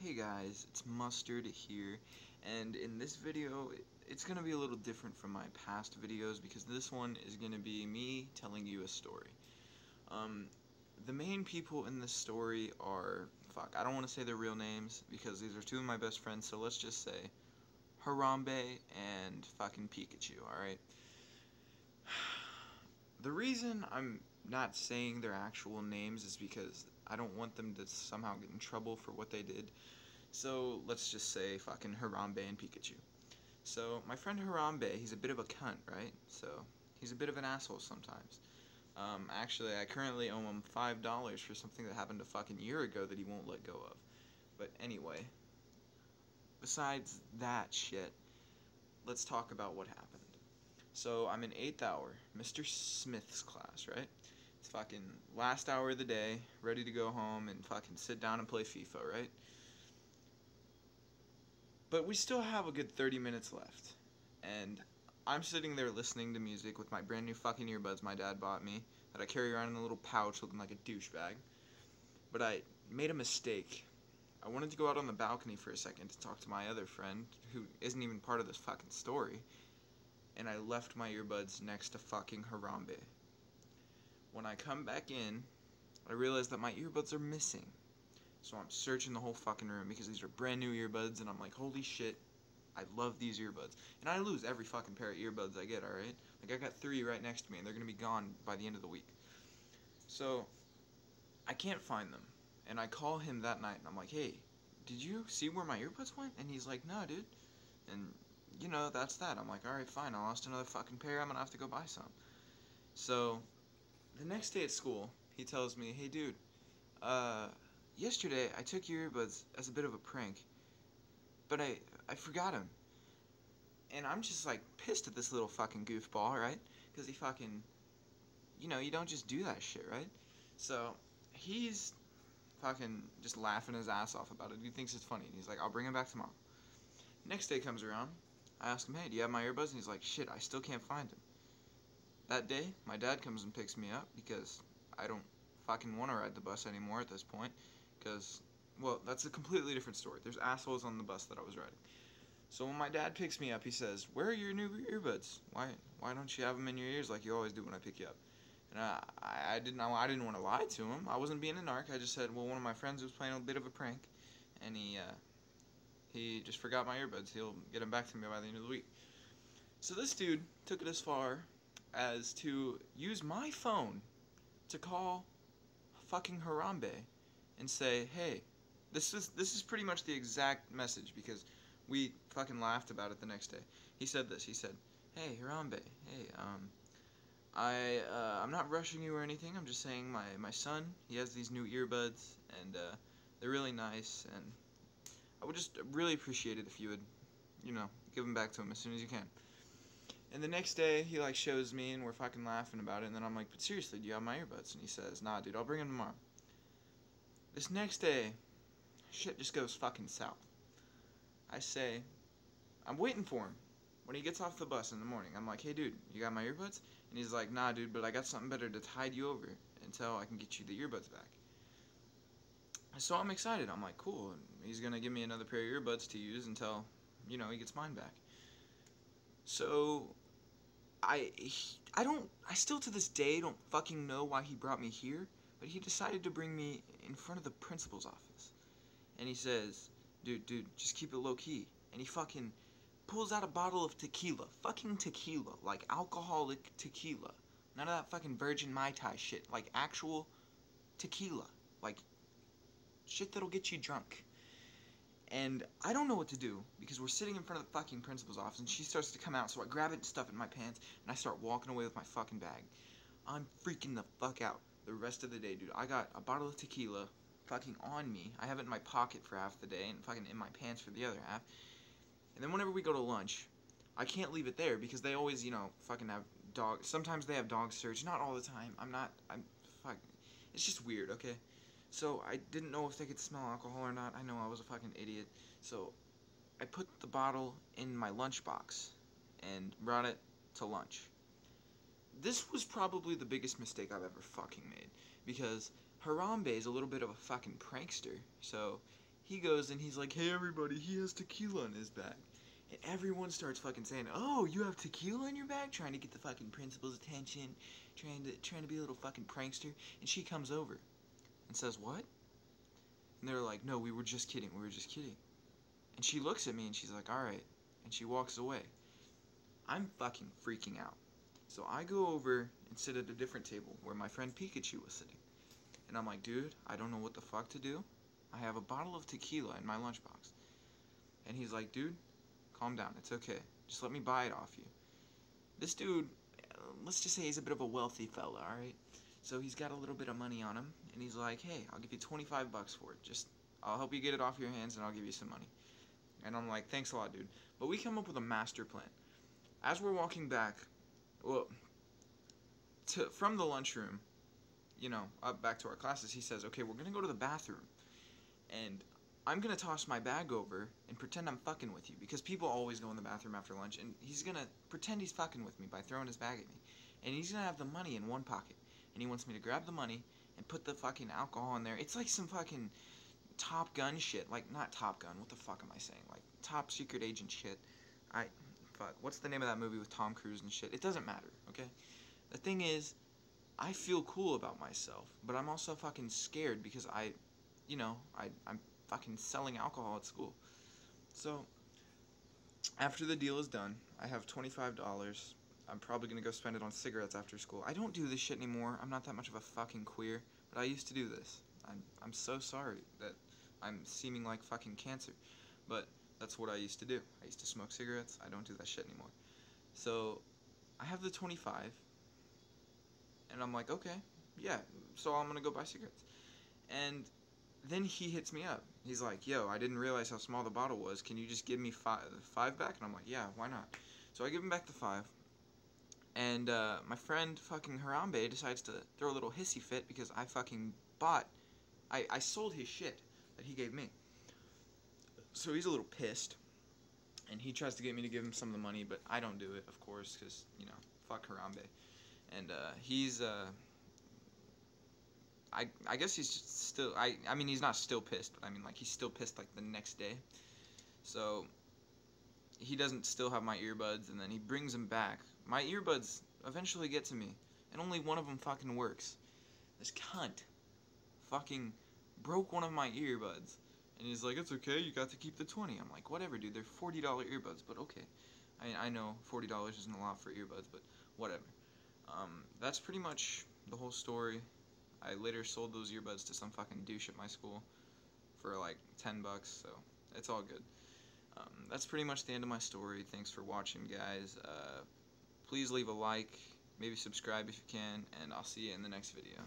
Hey guys, it's Mustard here, and in this video, it's going to be a little different from my past videos because this one is going to be me telling you a story. The main people in this story are, I don't want to say their real names because these are two of my best friends, so let's just say Harambe and fucking Pikachu, alright? The reason I'm not saying their actual names is because I don't want them to somehow get in trouble for what they did. So let's just say fucking Harambe and Pikachu. So my friend Harambe, he's a bit of a cunt, right? So he's a bit of an asshole sometimes. Actually, I currently owe him $5 for something that happened a fucking year ago that he won't let go of. But anyway, besides that shit, let's talk about what happened. So I'm in 8th hour, Mr. Smith's class, right? It's fucking last hour of the day, ready to go home and fucking sit down and play FIFA, right? But we still have a good 30 minutes left. And I'm sitting there listening to music with my brand new fucking earbuds my dad bought me that I carry around in a little pouch looking like a douchebag. But I made a mistake. I wanted to go out on the balcony for a second to talk to my other friend, who isn't even part of this fucking story, and I left my earbuds next to fucking Harambe. When I come back in, I realize that my earbuds are missing. So I'm searching the whole fucking room because these are brand new earbuds, and I'm like, holy shit, I love these earbuds. And I lose every fucking pair of earbuds I get, alright? Like, I got 3 right next to me, and they're gonna be gone by the end of the week. So, I can't find them. And I call him that night, and I'm like, hey, did you see where my earbuds went? And he's like, no, dude. And, you know, that's that. I'm like, alright, fine, I lost another fucking pair, I'm gonna have to go buy some. So, the next day at school, he tells me, hey, dude, yesterday I took your earbuds as a bit of a prank, but I forgot them. And I'm just like pissed at this little fucking goofball, right? Because he fucking, you know, you don't just do that shit, right? So he's fucking just laughing his ass off about it. He thinks it's funny. He's like, I'll bring him back tomorrow. Next day comes around. I ask him, hey, do you have my earbuds? And he's like, shit, I still can't find them. That day, my dad comes and picks me up because I don't fucking want to ride the bus anymore at this point. Because, well, that's a completely different story. There's assholes on the bus that I was riding. So when my dad picks me up, he says, where are your new earbuds? Why don't you have them in your ears like you always do when I pick you up? And I didn't want to lie to him. I wasn't being a narc. I just said, well, one of my friends was playing a bit of a prank, and he just forgot my earbuds. He'll get them back to me by the end of the week. So this dude took it as far as to use my phone to call fucking Harambe and say, hey, this is pretty much the exact message because we fucking laughed about it the next day. He said this. He said, hey, Harambe, hey, I'm not rushing you or anything. I'm just saying my son, he has these new earbuds, and they're really nice, and I would just really appreciate it if you would, you know, give them back to him as soon as you can. And the next day, he, like, shows me, and we're fucking laughing about it, and then I'm like, but seriously, do you have my earbuds? And he says, nah, dude, I'll bring them tomorrow. This next day, shit just goes fucking south. I say, I'm waiting for him. When he gets off the bus in the morning, I'm like, hey, dude, you got my earbuds? And he's like, nah, dude, but I got something better to tide you over until I can get you the earbuds back. So I'm excited. I'm like, cool. He's going to give me another pair of earbuds to use until, you know, he gets mine back. So I still to this day don't fucking know why he brought me here, but he decided to bring me in front of the principal's office. And he says, dude, just keep it low key. And he fucking pulls out a bottle of tequila. Fucking tequila. Like alcoholic tequila. None of that fucking virgin Mai Tai shit. Like actual tequila. Like shit that'll get you drunk. And I don't know what to do because we're sitting in front of the fucking principal's office and she starts to come out. So I grab it and stuff it in my pants and I start walking away with my fucking bag. I'm freaking the fuck out the rest of the day, dude. I got a bottle of tequila fucking on me. I have it in my pocket for half the day and fucking in my pants for the other half. And then whenever we go to lunch, I can't leave it there because they always, you know, fucking have dogs. Sometimes they have dog search. Not all the time. Fuck. It's just weird, okay? So I didn't know if they could smell alcohol or not. I know I was a fucking idiot. So I put the bottle in my lunchbox and brought it to lunch. This was probably the biggest mistake I've ever fucking made because Harambe is a little bit of a fucking prankster. So he goes and he's like, hey everybody, he has tequila in his bag. And everyone starts fucking saying, oh, you have tequila in your bag? Trying to get the fucking principal's attention, trying to be a little fucking prankster. And she comes over and says, what? And they're like, no, we were just kidding, we were just kidding. And she looks at me and she's like, alright. And she walks away. I'm fucking freaking out. So I go over and sit at a different table where my friend Pikachu was sitting. And I'm like, dude, I don't know what the fuck to do. I have a bottle of tequila in my lunchbox. And he's like, dude, calm down, it's okay. Just let me buy it off you. This dude, let's just say he's a bit of a wealthy fella, alright? So he's got a little bit of money on him, and he's like, hey, I'll give you 25 bucks for it. Just, I'll help you get it off your hands, and I'll give you some money. And I'm like, thanks a lot, dude. But we come up with a master plan. As we're walking back, well, from the lunchroom, you know, up back to our classes, he says, okay, we're gonna go to the bathroom. And I'm gonna toss my bag over and pretend I'm fucking with you, because people always go in the bathroom after lunch, and he's gonna pretend he's fucking with me by throwing his bag at me. And he's gonna have the money in one pocket, and he wants me to grab the money and put the fucking alcohol in there. It's like some fucking Top Gun shit. Like, not Top Gun, what the fuck am I saying? Like, top secret agent shit. Fuck, what's the name of that movie with Tom Cruise and shit? It doesn't matter, okay? The thing is, I feel cool about myself, but I'm also fucking scared because I'm fucking selling alcohol at school. So, after the deal is done, I have $25. I'm probably gonna go spend it on cigarettes after school. I don't do this shit anymore. I'm not that much of a fucking queer, but I used to do this. I'm so sorry that I'm seeming like fucking cancer, but that's what I used to do. I used to smoke cigarettes. I don't do that shit anymore. So, I have the 25, and I'm like, okay, yeah, so I'm gonna go buy cigarettes. And then he hits me up. He's like, yo, I didn't realize how small the bottle was. Can you just give me five back? And I'm like, yeah, why not? So I give him back the 5. And my friend fucking Harambe decides to throw a little hissy fit because I fucking I sold his shit that he gave me. So he's a little pissed. And he tries to get me to give him some of the money, but I don't do it, of course, because, you know, fuck Harambe. And he's, I guess he's just still, I mean, he's not still pissed, but I mean, like, he's still pissed, like, the next day. So, he doesn't still have my earbuds, and then he brings them back. My earbuds eventually get to me, and only one of them fucking works. This cunt fucking broke one of my earbuds. And he's like, it's okay, you got to keep the 20. I'm like, whatever, dude, they're $40 earbuds, but okay. I know $40 isn't a lot for earbuds, but whatever. That's pretty much the whole story. I later sold those earbuds to some fucking douche at my school for like $10, so it's all good. That's pretty much the end of my story. Thanks for watching, guys. Please leave a like, maybe subscribe if you can, and I'll see you in the next video.